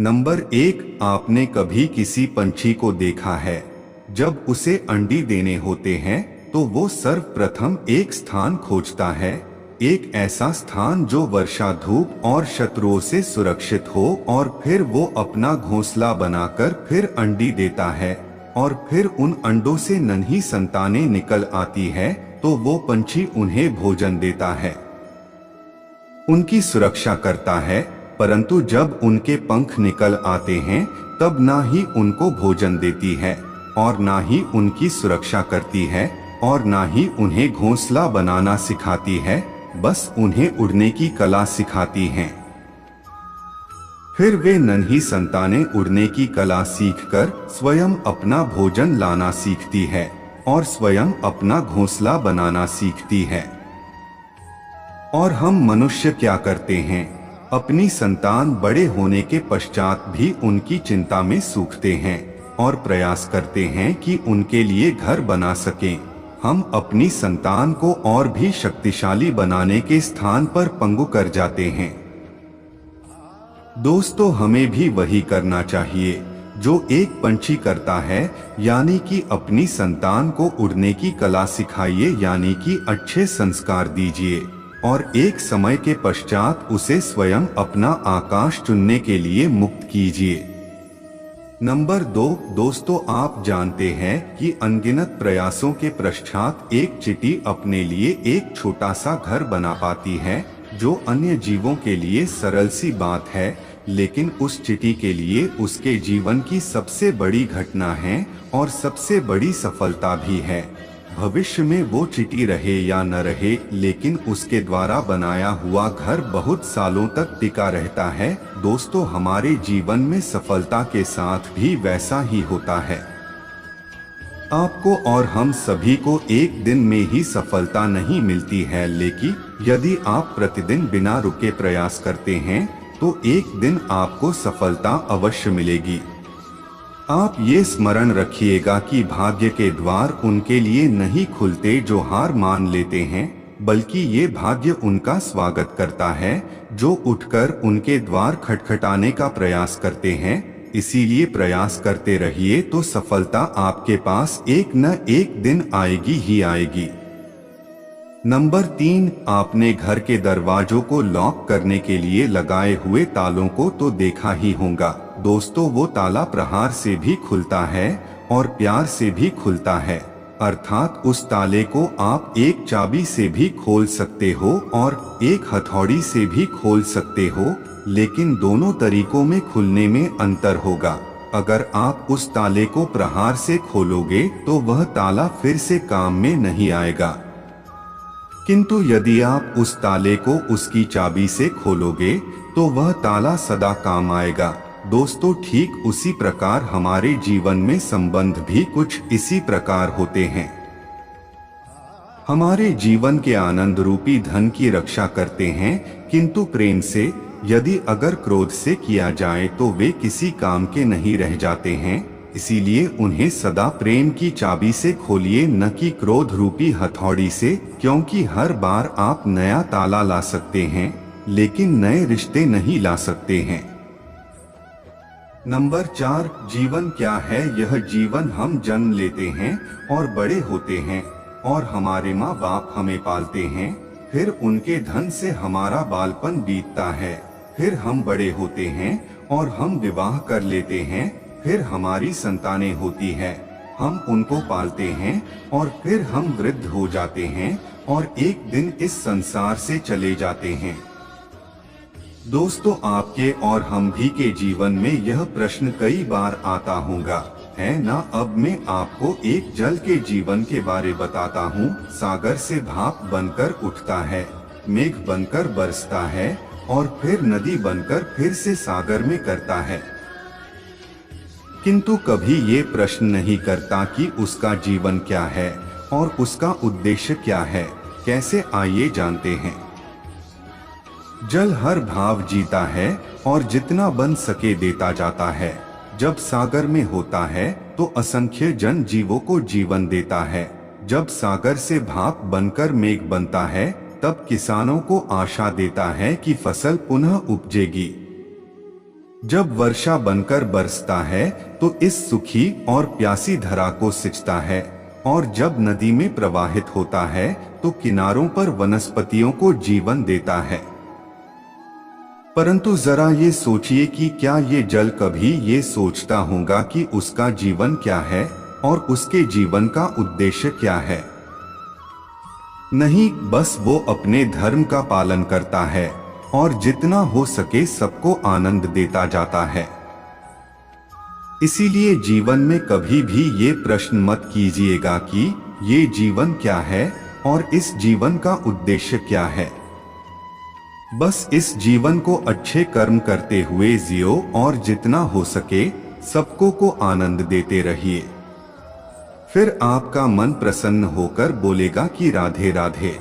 Number 1, आपने कभी किसी पंछी को देखा है जब उसे अंडी देने होते हैं तो वो सर्वप्रथम एक स्थान खोजता है, एक ऐसा स्थान जो वर्षा, धूप और शत्रुओं से सुरक्षित हो, और फिर वो अपना घोंसला बनाकर फिर अंडी देता है और फिर उन अंडों से नन्ही संतानें निकल आती है तो वो पंछी उन्हें भोजन देता है, उनकी सुरक्षा करता है। परंतु जब उनके पंख निकल आते हैं तब ना ही उनको भोजन देती है और ना ही उनकी सुरक्षा करती है और ना ही उन्हें घोंसला बनाना सिखाती है, बस उन्हें उड़ने की कला सिखाती हैं। फिर वे नन्ही संतानें उड़ने की कला सीखकर स्वयं अपना भोजन लाना सीखती है और स्वयं अपना घोंसला बनाना सीखती है। और हम मनुष्य क्या करते हैं? अपनी संतान बड़े होने के पश्चात भी उनकी चिंता में सूखते हैं और प्रयास करते हैं कि उनके लिए घर बना सकें। हम अपनी संतान को और भी शक्तिशाली बनाने के स्थान पर पंगु कर जाते हैं। दोस्तों, हमें भी वही करना चाहिए जो एक पंछी करता है, यानी कि अपनी संतान को उड़ने की कला सिखाइए, यानी कि अच्छे संस्कार दीजिए और एक समय के पश्चात उसे स्वयं अपना आकाश चुनने के लिए मुक्त कीजिए। नंबर 2, दोस्तों, आप जानते हैं कि अनगिनत प्रयासों के पश्चात एक चींटी अपने लिए एक छोटा सा घर बना पाती है, जो अन्य जीवों के लिए सरल सी बात है, लेकिन उस चींटी के लिए उसके जीवन की सबसे बड़ी घटना है और सबसे बड़ी सफलता भी है। भविष्य में वो चींटी रहे या न रहे, लेकिन उसके द्वारा बनाया हुआ घर बहुत सालों तक टिका रहता है। दोस्तों, हमारे जीवन में सफलता के साथ भी वैसा ही होता है। आपको और हम सभी को एक दिन में ही सफलता नहीं मिलती है, लेकिन यदि आप प्रतिदिन बिना रुके प्रयास करते हैं तो एक दिन आपको सफलता अवश्य मिलेगी। आप ये स्मरण रखिएगा कि भाग्य के द्वार उनके लिए नहीं खुलते जो हार मान लेते हैं, बल्कि ये भाग्य उनका स्वागत करता है जो उठकर उनके द्वार खटखटाने का प्रयास करते हैं। इसीलिए प्रयास करते रहिए तो सफलता आपके पास एक न एक दिन आएगी ही आएगी। नंबर 3, आपने घर के दरवाजों को लॉक करने के लिए लगाए हुए तालों को तो देखा ही होगा। दोस्तों, वो ताला प्रहार से भी खुलता है और प्यार से भी खुलता है, अर्थात उस ताले को आप एक चाबी से भी खोल सकते हो और एक हथौड़ी से भी खोल सकते हो, लेकिन दोनों तरीकों में खुलने में अंतर होगा। अगर आप उस ताले को प्रहार से खोलोगे तो वह ताला फिर से काम में नहीं आएगा, किंतु यदि आप उस ताले को उसकी चाबी से खोलोगे तो वह ताला सदा काम आएगा। दोस्तों, ठीक उसी प्रकार हमारे जीवन में संबंध भी कुछ इसी प्रकार होते हैं। हमारे जीवन के आनंद रूपी धन की रक्षा करते हैं, किंतु प्रेम से, यदि अगर क्रोध से किया जाए तो वे किसी काम के नहीं रह जाते हैं। इसीलिए उन्हें सदा प्रेम की चाबी से खोलिए, न कि क्रोध रूपी हथौड़ी से, क्योंकि हर बार आप नया ताला ला सकते हैं लेकिन नए रिश्ते नहीं ला सकते हैं। नंबर 4, जीवन क्या है? यह जीवन हम जन्म लेते हैं और बड़े होते हैं और हमारे माँ बाप हमें पालते हैं, फिर उनके धन से हमारा बालपन बीतता है, फिर हम बड़े होते हैं और हम विवाह कर लेते हैं, फिर हमारी संतानें होती है, हम उनको पालते हैं और फिर हम वृद्ध हो जाते हैं और एक दिन इस संसार से चले जाते हैं। दोस्तों, आपके और हम भी के जीवन में यह प्रश्न कई बार आता होगा, है ना? अब मैं आपको एक जल के जीवन के बारे बताता हूँ। सागर से भाप बनकर उठता है, मेघ बनकर बरसता है और फिर नदी बनकर फिर से सागर में करता है, किंतु कभी ये प्रश्न नहीं करता कि उसका जीवन क्या है और उसका उद्देश्य क्या है। कैसे? आइए जानते हैं। जल हर भाव जीता है और जितना बन सके देता जाता है। जब सागर में होता है तो असंख्य जन जीवों को जीवन देता है। जब सागर से भाप बनकर मेघ बनता है तब किसानों को आशा देता है कि फसल पुनः उपजेगी। जब वर्षा बनकर बरसता है तो इस सुखी और प्यासी धरा को सिंचता है, और जब नदी में प्रवाहित होता है तो किनारों पर वनस्पतियों को जीवन देता है। परंतु जरा ये सोचिए कि क्या ये जल कभी ये सोचता होगा कि उसका जीवन क्या है और उसके जीवन का उद्देश्य क्या है? नहीं, बस वो अपने धर्म का पालन करता है और जितना हो सके सबको आनंद देता जाता है। इसीलिए जीवन में कभी भी ये प्रश्न मत कीजिएगा कि ये जीवन क्या है और इस जीवन का उद्देश्य क्या है। बस इस जीवन को अच्छे कर्म करते हुए जियो और जितना हो सके सबको को आनंद देते रहिए। फिर आपका मन प्रसन्न होकर बोलेगा कि राधे राधे।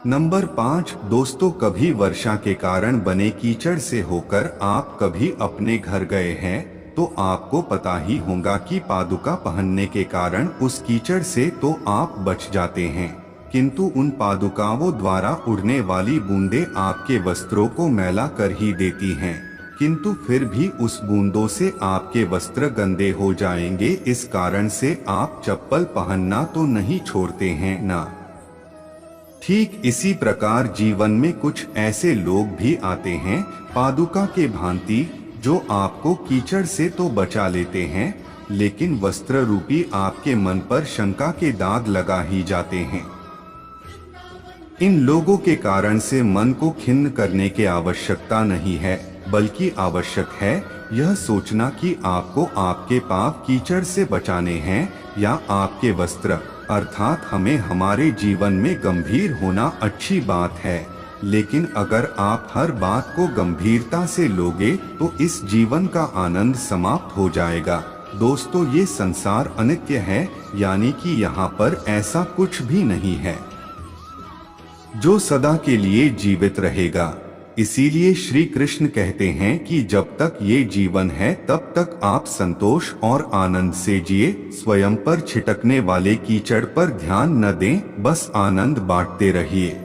नंबर 5, दोस्तों, कभी वर्षा के कारण बने कीचड़ से होकर आप कभी अपने घर गए हैं तो आपको पता ही होगा कि पादुका पहनने के कारण उस कीचड़ से तो आप बच जाते हैं, किंतु उन पादुकाओं द्वारा उड़ने वाली बूंदें आपके वस्त्रों को मैला कर ही देती हैं, किंतु फिर भी उस बूंदों से आपके वस्त्र गंदे हो जाएंगे। इस कारण से आप चप्पल पहनना तो नहीं छोड़ते हैं ना। ठीक इसी प्रकार जीवन में कुछ ऐसे लोग भी आते हैं पादुका के भांति, जो आपको कीचड़ से तो बचा लेते हैं, लेकिन वस्त्र रूपी आपके मन पर शंका के दाग लगा ही जाते हैं। इन लोगों के कारण से मन को खिन्न करने की आवश्यकता नहीं है, बल्कि आवश्यक है यह सोचना कि आपको आपके पाप कीचड़ से बचाने हैं या आपके वस्त्र, अर्थात हमें हमारे जीवन में गंभीर होना अच्छी बात है, लेकिन अगर आप हर बात को गंभीरता से लोगे तो इस जीवन का आनंद समाप्त हो जाएगा। दोस्तों, ये संसार अनित्य है, यानी कि यहाँ पर ऐसा कुछ भी नहीं है जो सदा के लिए जीवित रहेगा। इसीलिए श्री कृष्ण कहते हैं कि जब तक ये जीवन है तब तक आप संतोष और आनंद से जिए, स्वयं पर छिटकने वाले कीचड़ पर ध्यान न दें, बस आनंद बांटते रहिए।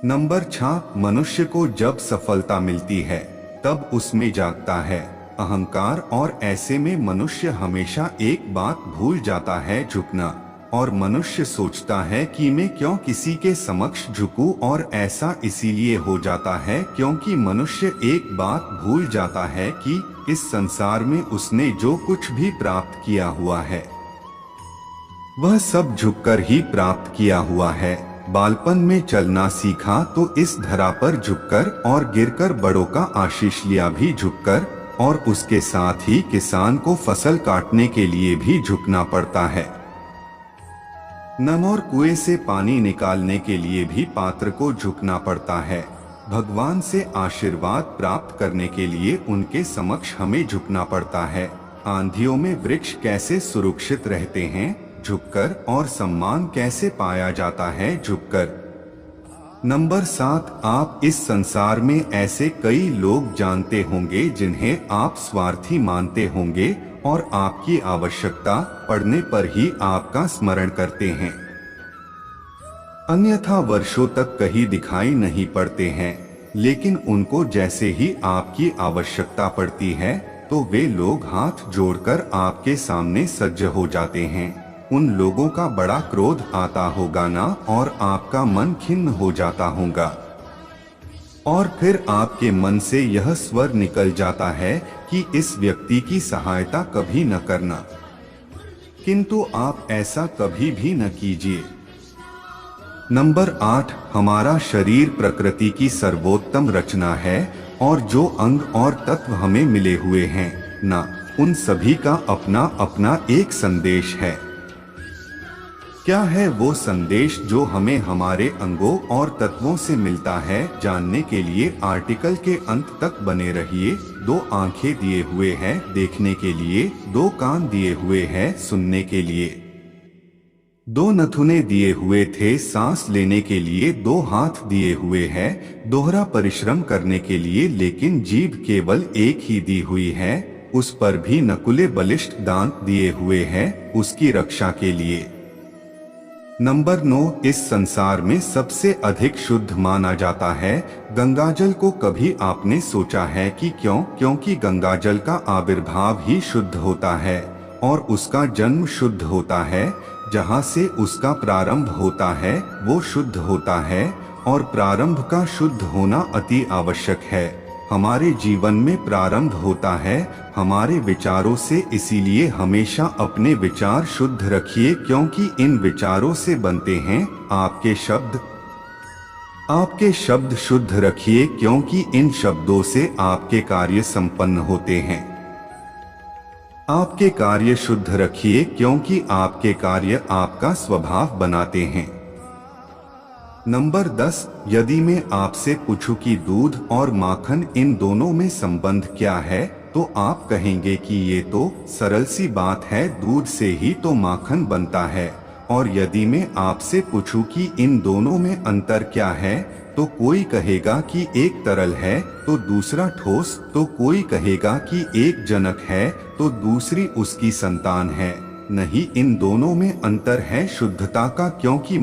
नंबर 6, मनुष्य को जब सफलता मिलती है तब उसमें जागता है अहंकार, और ऐसे में मनुष्य हमेशा एक बात भूल जाता है, झुकना। और मनुष्य सोचता है कि मैं क्यों किसी के समक्ष झुकूं, और ऐसा इसीलिए हो जाता है क्योंकि मनुष्य एक बात भूल जाता है कि इस संसार में उसने जो कुछ भी प्राप्त किया हुआ है वह सब झुककर ही प्राप्त किया हुआ है। बालपन में चलना सीखा तो इस धरा पर झुककर, और गिरकर बड़ों का आशीष लिया भी झुककर, और उसके साथ ही किसान को फसल काटने के लिए भी झुकना पड़ता है। नम और कुएं से पानी निकालने के लिए भी पात्र को झुकना पड़ता है। भगवान से आशीर्वाद प्राप्त करने के लिए उनके समक्ष हमें झुकना पड़ता है। आंधियों में वृक्ष कैसे सुरक्षित रहते हैं, झुककर, और सम्मान कैसे पाया जाता है, झुककर। नंबर 7, आप इस संसार में ऐसे कई लोग जानते होंगे जिन्हें आप स्वार्थी मानते होंगे और आपकी आवश्यकता पड़ने पर ही आपका स्मरण करते हैं, अन्यथा वर्षों तक कहीं दिखाई नहीं पड़ते हैं। लेकिन उनको जैसे ही आपकी आवश्यकता पड़ती है तो वे लोग हाथ जोड़कर आपके सामने सज्ज हो जाते हैं। उन लोगों का बड़ा क्रोध आता होगा ना, और आपका मन खिन्न हो जाता होगा, और फिर आपके मन से यह स्वर निकल जाता है कि इस व्यक्ति की सहायता कभी न करना, किंतु आप ऐसा कभी भी न कीजिए। नंबर 8, हमारा शरीर प्रकृति की सर्वोत्तम रचना है, और जो अंग और तत्व हमें मिले हुए हैं ना, उन सभी का अपना अपना एक संदेश है। क्या है वो संदेश जो हमें हमारे अंगों और तत्वों से मिलता है? जानने के लिए आर्टिकल के अंत तक बने रहिए। 2 आंखें दिए हुए हैं देखने के लिए, 2 कान दिए हुए हैं सुनने के लिए, 2 नथुने दिए हुए थे सांस लेने के लिए, 2 हाथ दिए हुए हैं दोहरा परिश्रम करने के लिए, लेकिन जीभ केवल एक ही दी हुई है, उस पर भी नकुले बलिष्ठ दांत दिए हुए हैं उसकी रक्षा के लिए। नंबर 9, इस संसार में सबसे अधिक शुद्ध माना जाता है गंगाजल को। कभी आपने सोचा है कि क्यों? क्योंकि गंगाजल का आविर्भाव ही शुद्ध होता है और उसका जन्म शुद्ध होता है। जहाँ से उसका प्रारंभ होता है वो शुद्ध होता है और प्रारंभ का शुद्ध होना अति आवश्यक है। हमारे जीवन में प्रारंभ होता है हमारे विचारों से, इसीलिए हमेशा अपने विचार शुद्ध रखिए क्योंकि इन विचारों से बनते हैं आपके शब्द। आपके शब्द शुद्ध रखिए क्योंकि इन शब्दों से आपके कार्य संपन्न होते हैं। आपके कार्य शुद्ध रखिए क्योंकि आपके कार्य आपका स्वभाव बनाते हैं। नंबर 10, यदि मैं आपसे पूछूं कि दूध और माखन इन दोनों में संबंध क्या है, तो आप कहेंगे कि ये तो सरल सी बात है, दूध से ही तो माखन बनता है। और यदि मैं आपसे पूछूं कि इन दोनों में अंतर क्या है, तो कोई कहेगा कि एक तरल है तो दूसरा ठोस, तो कोई कहेगा कि एक जनक है तो दूसरी उसकी संतान है। नहीं, इन दोनों में अंतर है शुद्धता का, क्योंकि